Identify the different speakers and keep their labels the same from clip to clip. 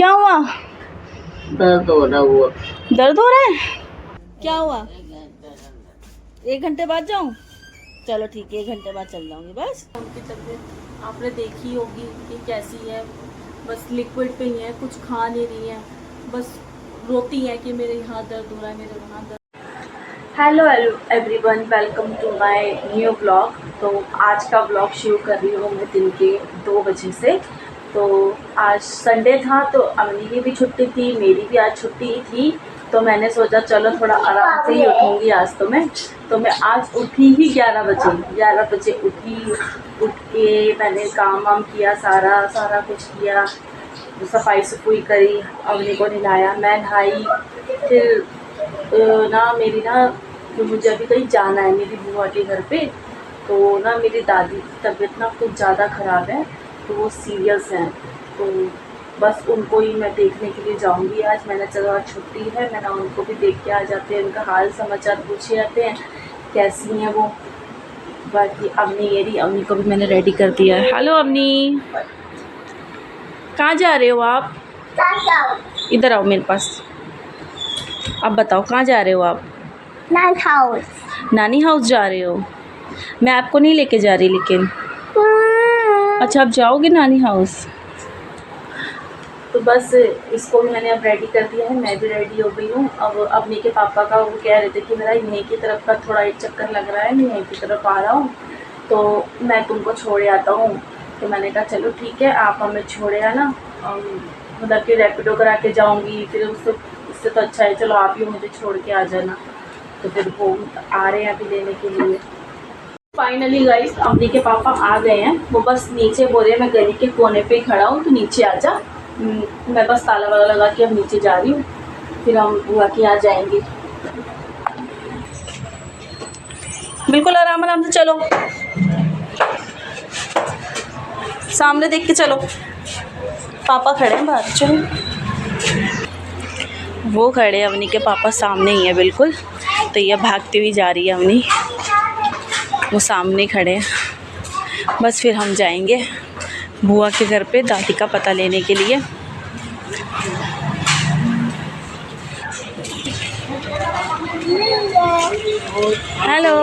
Speaker 1: क्या हुआ?
Speaker 2: दर्द हो रहा हुआ।
Speaker 1: दर्द हो रहा है? क्या हुआ? 1 घंटे बाद जाऊं? चलो ठीक है, 1 घंटे बाद चल जाऊंगी बस। उनकी तबीयत आपने देखी होगी कि कैसी है, बस लिक्विड पे ही है, कुछ खा नहीं रही है, बस रोती है कि मेरे यहाँ दर्द हो रहा है, मेरे वहाँ दर्द। Hello everyone, welcome to my new blog. तो आज का ब्लॉग शुरू कर रही हूँ मैं दिन के 2 बजे से। तो आज संडे था तो अम्मी की भी छुट्टी थी, मेरी भी आज छुट्टी थी, तो मैंने सोचा चलो थोड़ा आराम से ही उठूँगी आज। तो मैं आज उठी ही 11 बजे उठी। उठ के मैंने काम वाम किया, सारा कुछ किया, सफाई सफाई करी, अम्मी को नहलाया, मैं नहाई। फिर मेरी जो मुझे अभी कहीं जाना है मेरी बुआ के घर पे, तो मेरी दादी की तबीयत कुछ ज़्यादा ख़राब है, तो वो सीरियस हैं, तो बस उनको ही मैं देखने के लिए जाऊंगी आज। मैंने चलो आज छुट्टी है, मैंने उनको भी देख के आ जाते हैं, उनका हाल समाचार पूछे जाते हैं कैसी हैं वो। बाकी अम्मी को भी मैंने रेडी कर दिया है। हेलो अम्मी, कहाँ जा रहे हो आप? इधर आओ मेरे पास। अब बताओ कहाँ जा रहे हो आप? नानी हाउस जा रहे हो? मैं आपको नहीं लेके जा रही लेकिन। अच्छा, आप जाओगे नानी हाउस? तो बस इसको भी मैंने अब रेडी कर दिया है, मैं भी रेडी हो गई हूँ। अब अम्मी के पापा का वो कह रहे थे कि मेरा यहीं की तरफ का थोड़ा एक चक्कर लग रहा है, मैं यहीं की तरफ आ रहा हूँ, तो मैं तुमको छोड़े आता हूँ। तो मैंने कहा चलो ठीक है, आप हमें छोड़े आना, मतलब कि रैपिडो करा के जाऊँगी, फिर उससे तो अच्छा है चलो आप ही मुझे छोड़ के आ जाना। तो फिर वो आ रहे हैं अभी लेने के लिए। फाइनली गाइस, अम्मी के पापा आ गए हैं, वो बस नीचे बोल रहे हैं मैं गली के कोने पे ही खड़ा हूँ, तो नीचे आ जा। मैं बस ताला वाला लगा के अब नीचे जा रही हूँ, फिर हम बुआ के यहाँ जाएंगे। बिल्कुल आराम से चलो, सामने देख के चलो। पापा खड़े हैं बाहर, चलो। वो खड़े हैं, अवनी के पापा सामने ही है बिल्कुल, तो ये भागती हुई जा रही है अवनी, वो सामने खड़े हैं। बस फिर हम जाएंगे बुआ के घर पे दादी का पता लेने के लिए। हेलो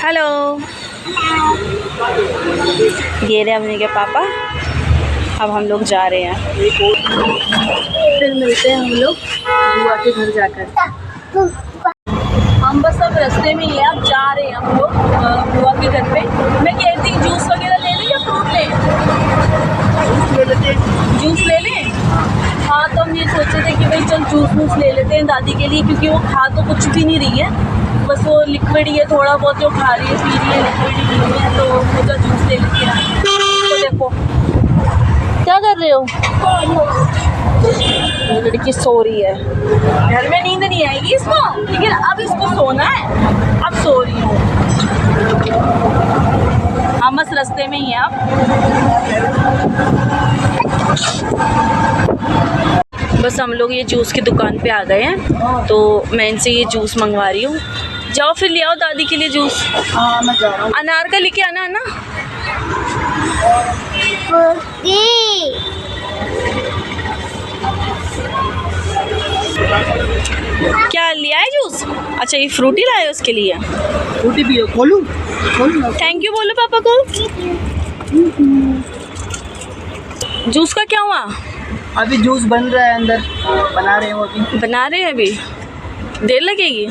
Speaker 1: हेलो, ये रहे अवनी के पापा। अब हम लोग जा रहे हैं, फिर मिलते हैं हम लोग बुआ के घर जाकर। हम बस अब रास्ते में ही है, अब जा रहे हैं हम लोग बुआ के घर पे। मैं कहती हूँ जूस वगैरह ले लें या फ्रूट लें? जूस ले लें। हाँ, तो हम ये सोचे थे कि भाई चल जूस ले लेते हैं दादी के लिए, क्योंकि वो खा तो कुछ भी नहीं रही है, बस वो लिक्विड ही है, थोड़ा बहुत जो खा रही है पी रही है, लिक्विड ही नहीं है, तो मुझे जूस ले लेते हैं। तो देखो क्या कर रहे हो? लड़की सो रही है, घर में नींद नहीं आएगी इसको, लेकिन अब इसको सोना है, अब सो रही हूँ। हम बस रास्ते में ही हैं अब। बस हम लोग ये जूस की दुकान पे आ गए हैं, तो मैं इनसे ये जूस मंगवा रही हूँ। जाओ फिर ले आओ दादी के लिए जूस।
Speaker 2: हाँ मैं जा रहा हूँ।
Speaker 1: अनार का लेके आना है ना। क्या लिया है जूस? अच्छा, ये फ्रूटी लाए उसके लिए।
Speaker 2: फ्रूटी पियो, खोलूं?
Speaker 1: थैंक यू बोलो पापा को। जूस का क्या हुआ?
Speaker 2: अभी जूस बन रहा है, अंदर बना रहे हो अभी।
Speaker 1: बना रहे हैं अभी, देर लगेगी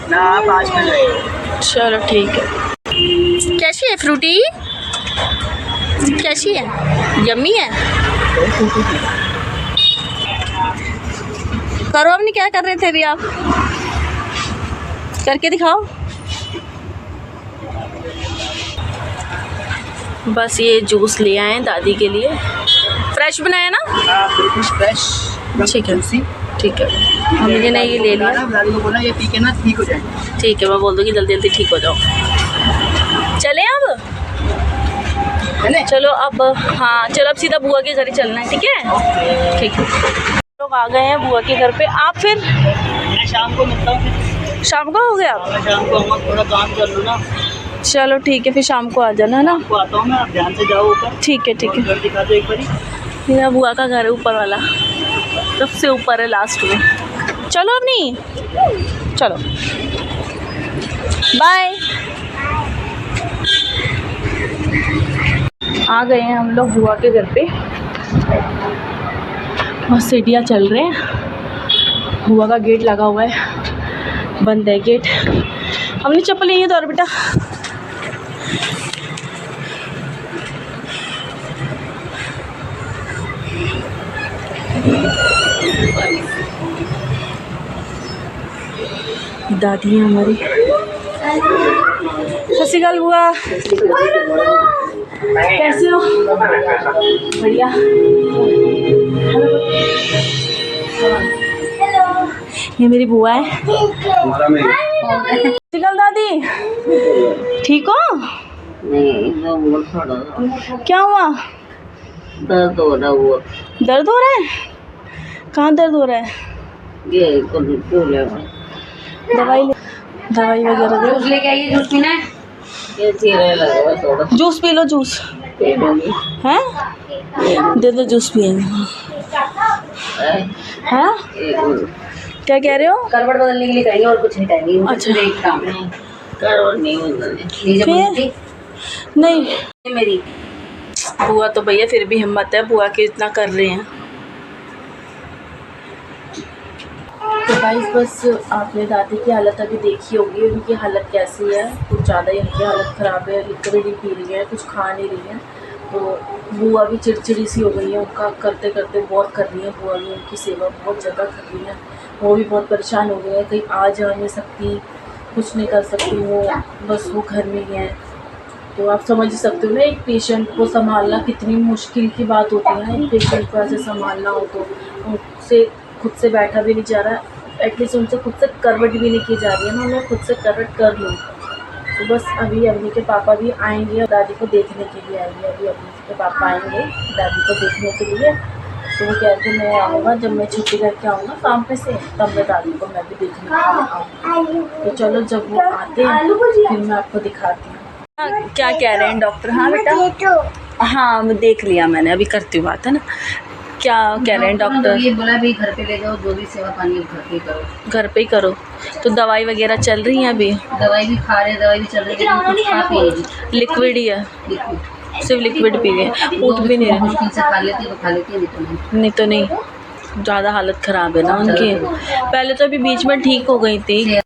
Speaker 2: ना, 5 मिनट लगेगा।
Speaker 1: चलो ठीक है। कैसी है फ्रूटी? कैसी है? यम्मी है। करो, अपनी क्या कर रहे थे अभी आप? करके दिखाओ। बस ये जूस ले आए हैं दादी के लिए, फ्रेश बनाया ना?
Speaker 2: बिल्कुल फ्रेश।
Speaker 1: ठीक है, ठीक है। हमने नहीं ये ले लिया,
Speaker 2: दादी को बोला ये पी के ना ठीक हो जाएगा।
Speaker 1: ठीक है, मैं बोल दूँगी जल्दी जल्दी ठीक हो जाओ। चले अब? चलो अब, हाँ चलो अब सीधा बुआ के घर ही चलना है, ठीक है? ठीक है, लोग आ गए हैं बुआ के घर पे। आप फिर?
Speaker 2: मैं शाम को मिलता हूँ।
Speaker 1: शाम को हो गया?
Speaker 2: मैं शाम को आऊँगा, थोड़ा काम कर लूँ ना।
Speaker 1: चलो ठीक है, फिर शाम को आ जाना ना।
Speaker 2: आपको आता हूँ मैं, आप ध्यान से जाओ ऊपर।
Speaker 1: ठीक है ठीक है।
Speaker 2: घर दिखा दो एक बारी।
Speaker 1: मेरा बुआ का घर है ऊपर वाला, सबसे ऊपर है लास्ट में। चलो अब नहीं, चलो बाय। आ गए हैं हम लोग बुआ के घर पे, बस सीढ़ियाँ चल रहे हैं। बुआ का गेट लगा हुआ है, बंद है गेट। हमने चप्पल नहीं है तो और बेटा दादी है हमारी। सत श्री अकाल बुआ, कैसे हो? बढ़िया। हेलो, ये मेरी बुआ है। सत श्री अकाल दादी, ठीक हो? क्या हुआ?
Speaker 2: दर्द हो रहा है।
Speaker 1: दर्द हो रहा है? कहाँ दर्द हो रहा है?
Speaker 2: ये
Speaker 1: दवाई वगैरह दे।
Speaker 2: जूस लेके आइए, जूस पीना है? ये चीरा लगा थोड़ा।
Speaker 1: जूस पी लो, जूस हैं? दे दो, जूस पिएंगे। हाँ, क्या कह रहे हो?
Speaker 2: करवट बदलने के लिए कहेंगे और कुछ नहीं कहेंगे।
Speaker 1: अच्छा,
Speaker 2: एक काम है, करवट नहीं बदलने।
Speaker 1: फिर नहीं, मेरी बुआ तो भैया फिर भी हिम्मत है, बुआ के इतना कर रहे हैं। तो गाइस बस आपने दादी की हालत अभी देखी होगी, उनकी हालत कैसी है। कुछ ज़्यादा ही उनकी हालत ख़राब है, लिक्विड ही पी रही है, कुछ खा नहीं रही है। तो बुआ भी चिड़चिड़ी सी हो गई है, उनका करते करते बहुत कर रही है बुआ भी, उनकी सेवा बहुत ज़्यादा कर रही है। वो भी बहुत परेशान हो गई है, कहीं आ जा नहीं सकती, कुछ नहीं कर सकती वो, बस वो घर में ही है। तो आप समझ सकते हो ना, एक पेशेंट को संभालना कितनी मुश्किल की बात होती है। एक पेशेंट को ऐसे संभालना हो तो उनसे खुद से बैठा भी नहीं जा रहा है, एटलीस्ट उनसे खुद से करवट भी नहीं की जा रही है ना, मैं खुद से करवट कर लूँ। तो बस अभी अवनी के पापा भी आएंगे और दादी को देखने के लिए आएंगे। अभी अवनी के पापा आएंगे दादी को देखने के लिए, तो वो कहते मैं आऊँगा जब मैं छुट्टी करके आऊँगा काम पे से, तब मैं दादी को मैं भी देखने के लिए आऊँगी। तो चलो जब वो आते हैं फिर मैं आपको दिखाती हूँ। क्या कह रहे हैं डॉक्टर? हाँ बेटा, हाँ मैं देख लिया मैंने, अभी करती हूँ बात, है ना। क्या कह रहे हैं डॉक्टर?
Speaker 2: ये बोला भी घर पे ले जाओ, जो भी सेवा पानी है घर पे ही करो।
Speaker 1: घर पे ही करो। तो दवाई वगैरह चल रही है अभी?
Speaker 2: दवाई भी खा रहे, दवाई भी चल रही है, कुछ खा पी।
Speaker 1: लिक्विड ही है,
Speaker 2: लिक्विड,
Speaker 1: सिर्फ लिक्विड पी गए, उठ भी नहीं रहे।
Speaker 2: मुश्किल से खा लेती है तो खा लेती है,
Speaker 1: नहीं तो नहीं। ज़्यादा हालत ख़राब है ना उनकी। पहले तो अभी बीच में ठीक हो गई थी।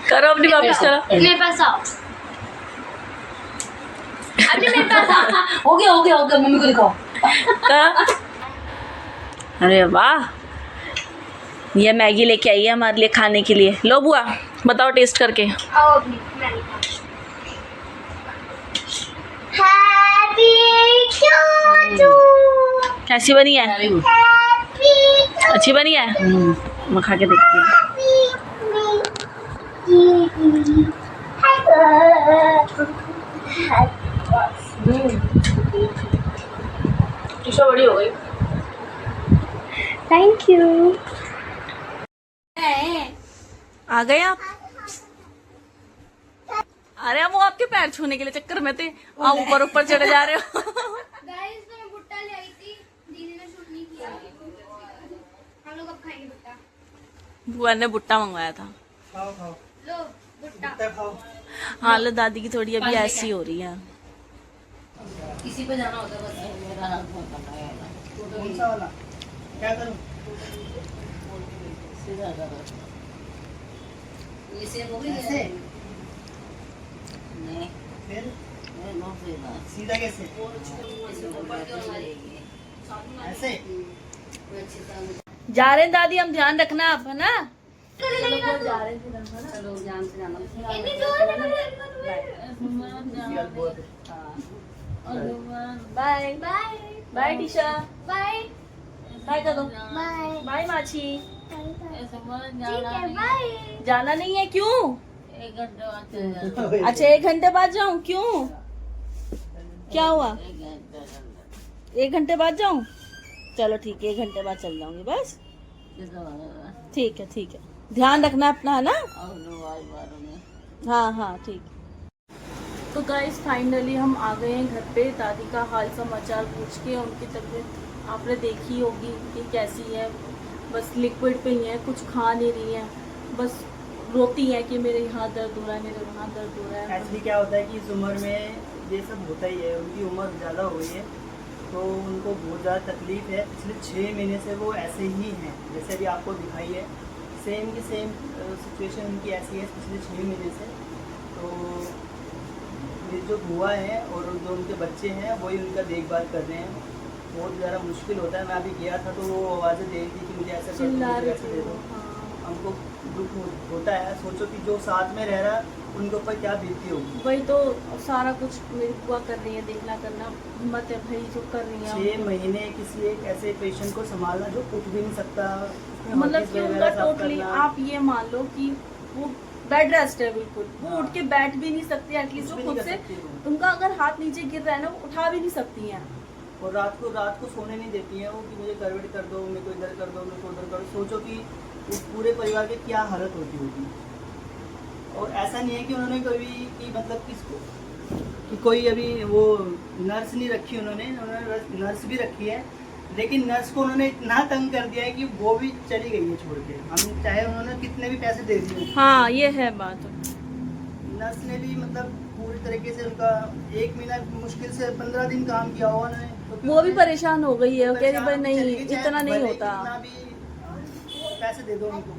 Speaker 1: करो अपनी वापस करो।
Speaker 2: मेरे पास आओ, अरे मेरे पास आओ। हो गया मम्मी को दिखाओ।
Speaker 1: अरे वाह, ये मैगी लेके आई है हमारे लिए खाने के लिए। लो बुआ बताओ टेस्ट करके। कैसी बनी है? अच्छी बनी है? मैं खा के देखती हूँ। टीशा बड़ी हो गई। Thank you. आ गए आप? अरे वो आपके पैर छूने के लिए चक्कर में थे, आप ऊपर ऊपर चढ़े जा रहे हो।
Speaker 3: गाइस मैं भुट्टा ले आई थी, दीदी ने शूट नहीं किया। हम लोग अब खाएंगे भुट्टा।
Speaker 1: बुआ ने भुट्टा मंगवाया था।
Speaker 3: लो भुट्टा।
Speaker 1: हाँ लो, दादी की थोड़ी अभी ऐसी हो रही है।
Speaker 2: किसी पे जाना होता है बस मेरा नाम फोन करना है।
Speaker 4: कौन सा वाला? क्या करूं?
Speaker 2: सीधा करो। इसे वो भी
Speaker 4: ऐसे?
Speaker 2: नहीं,
Speaker 4: फिर
Speaker 2: मैं नो सीधा।
Speaker 4: सीधा कैसे?
Speaker 2: इसे ऊपर क्यों मारेगी?
Speaker 4: ऐसे?
Speaker 1: जा रहे हैं दादी, हम ध्यान रखना आप, है ना।
Speaker 2: चलो ध्यान से जाना।
Speaker 1: Bye
Speaker 3: bye
Speaker 1: bye Tisha,
Speaker 3: bye
Speaker 1: bye कर दो।
Speaker 3: बाय
Speaker 1: बाय माची।
Speaker 3: ठीक है बाय।
Speaker 1: जाना नहीं है क्यों?
Speaker 2: 1 घंटे बाद
Speaker 1: अच्छा 1 घंटे बाद जाऊं? क्यों, क्या हुआ? 1 घंटे बाद जाऊं? चलो ठीक है, 1 घंटे बाद चल जाऊंगी बस। ठीक है ठीक है, ध्यान रखना अपना, है ना। हाँ हाँ ठीक। तो गाइस फाइनली हम आ गए हैं घर पे। दादी का हाल समाचार पूछ के, उनकी तबीयत आपने देखी होगी कि कैसी है। बस लिक्विड पे ही है, कुछ खा नहीं रही है, बस रोती है कि मेरे यहाँ दर्द हो रहा है, मेरे वहाँ दर्द हो रहा है।
Speaker 2: एक्चुअली क्या होता है कि इस उम्र में ये सब होता ही है। उनकी उम्र ज़्यादा हो गई है तो उनको बहुत ज़्यादा तकलीफ़ है। पिछले 6 महीने से वो ऐसे ही हैं, जैसे अभी आपको दिखाई है। सेम की सेम सिचुएशन उनकी ऐसी है पिछले 6 महीने से। तो मेरी जो बुआ है और जो उनके बच्चे हैं वही उनका देखभाल कर रहे हैं। बहुत ज़्यादा मुश्किल होता है। मैं अभी गया था तो वो आवाज़ें दे रही थी कि मुझे ऐसा कर दो,
Speaker 1: चिल्ला
Speaker 2: मुझे
Speaker 1: रही
Speaker 2: ऐसे
Speaker 1: थी
Speaker 2: दे
Speaker 1: वो,
Speaker 2: दो।
Speaker 1: हाँ।
Speaker 2: हमको दुख होता है। सोचो कि जो साथ में रह रहा है उनके ऊपर क्या बीती होगी।
Speaker 1: वही तो सारा कुछ मेरी बुआ कर रही है, देखना करना हिम्मत है भाई जो कर रही है।
Speaker 2: 6 महीने किसी एक ऐसे पेशेंट को संभालना जो उठ भी नहीं सकता, उसमें
Speaker 1: मतलब
Speaker 2: हॉर्लिक्स
Speaker 1: कि उनका
Speaker 2: वगैरह साफ
Speaker 1: टोटली
Speaker 2: करना,
Speaker 1: आप ये मान लो कि वो बेड रेस्ट है बिल्कुल। वो
Speaker 2: हाँ।
Speaker 1: उठ के बैठ भी नहीं सकती, एटलीस्ट
Speaker 2: कुछ
Speaker 1: वो
Speaker 2: भी
Speaker 1: खुद
Speaker 2: नहीं
Speaker 1: से
Speaker 2: कर सकती वो।
Speaker 1: उनका अगर हाथ नीचे गिर रहा है ना, वो उठा भी नहीं सकती हैं।
Speaker 2: और रात को सोने नहीं देती हैं वो कि मुझे करवट कर दो, मेरे को इधर कर दो, मेरे को उधर कर दो। सोचो कि उस पूरे परिवार की क्या हालत होती होगी। और ऐसा नहीं है कि उन्होंने कभी कि मतलब किसको कि कोई अभी वो नर्स नहीं रखी, उन्होंने नर्स भी रखी है, लेकिन नर्स को उन्होंने इतना तंग कर दिया है कि वो भी चली गई है छोड़ के। हम चाहे उन्होंने कितने भी पैसे दे दिए,
Speaker 1: हाँ ये है बात।
Speaker 2: नर्स ने भी मतलब पूरी तरीके से उनका 1 महीना मुश्किल से 15 दिन काम किया हुआ उन्होंने। तो
Speaker 1: वो भी परेशान हो गई है, वो कह रही भाई नहीं
Speaker 2: चली गई, चाहे
Speaker 1: इतना नहीं
Speaker 2: भले
Speaker 1: होता।
Speaker 2: कितना भी पैसे दे दो उनको।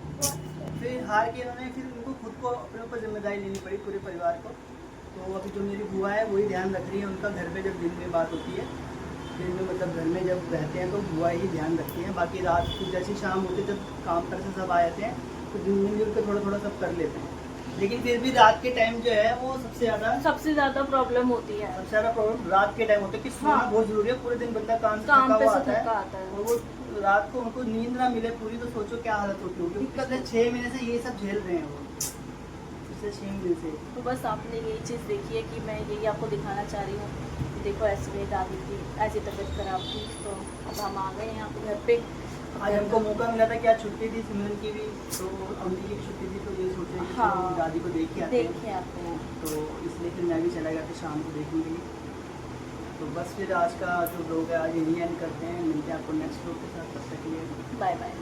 Speaker 2: फिर हार के उन्होंने फिर उनको खुद को अपने ऊपर जिम्मेदारी लेनी पड़ी, पूरे परिवार को। तो अभी जो मेरी बुआ है वही ध्यान रख रही है उनका। घर पे जब दिन में बात होती है, दिन में मतलब घर में जब रहते हैं तो बुआ ही ध्यान रखती हैं। बाकी रात को जैसी शाम होती है, जब काम पर से सब आ जाते हैं तो दिन मिल के थोड़ा थोड़ा सब कर लेते हैं। लेकिन फिर भी रात के टाइम जो है वो सबसे
Speaker 1: ज़्यादा प्रॉब्लम होती है।
Speaker 2: सबसे ज़्यादा प्रॉब्लम रात के टाइम होता है कि सोना
Speaker 1: हाँ।
Speaker 2: बहुत जरूरी है। पूरे दिन बंदा काम से
Speaker 1: काम
Speaker 2: थका
Speaker 1: पे
Speaker 2: हुआ
Speaker 1: से
Speaker 2: आता
Speaker 1: थका
Speaker 2: है
Speaker 1: आता है।
Speaker 2: और वो रात को उनको नींद ना मिले पूरी, तो सोचो क्या हालत होती होगी। पिछले 6 महीने से ये सब झेल रहे हैं वो, पिछले 6 महीने से।
Speaker 1: तो बस आपने यही चीज़ देखी है कि मैं यही आपको दिखाना चाह रही हूँ। देखो ऐसे मेरी दादी की ऐसी तबीयत खराब थी, तो अब हम आ गए हैं यहाँ पे घर पे।
Speaker 2: आज हमको मौका मिला था, क्या छुट्टी थी सिमरन की भी, तो अम्मी की भी छुट्टी थी, तो ये सोचे कि
Speaker 1: हाँ।
Speaker 2: चलो दादी को देख के आते हैं।
Speaker 1: देखे आते हैं।
Speaker 2: तो इसलिए फिर मैं भी चला गया था शाम को देखने के लिए। तो बस फिर आज का जो ब्लॉग है आज यही एंड करते हैं। मिलते हैं आपको नेक्स्ट ब्लॉग के साथ। तब तक के लिए
Speaker 1: बाय बाय।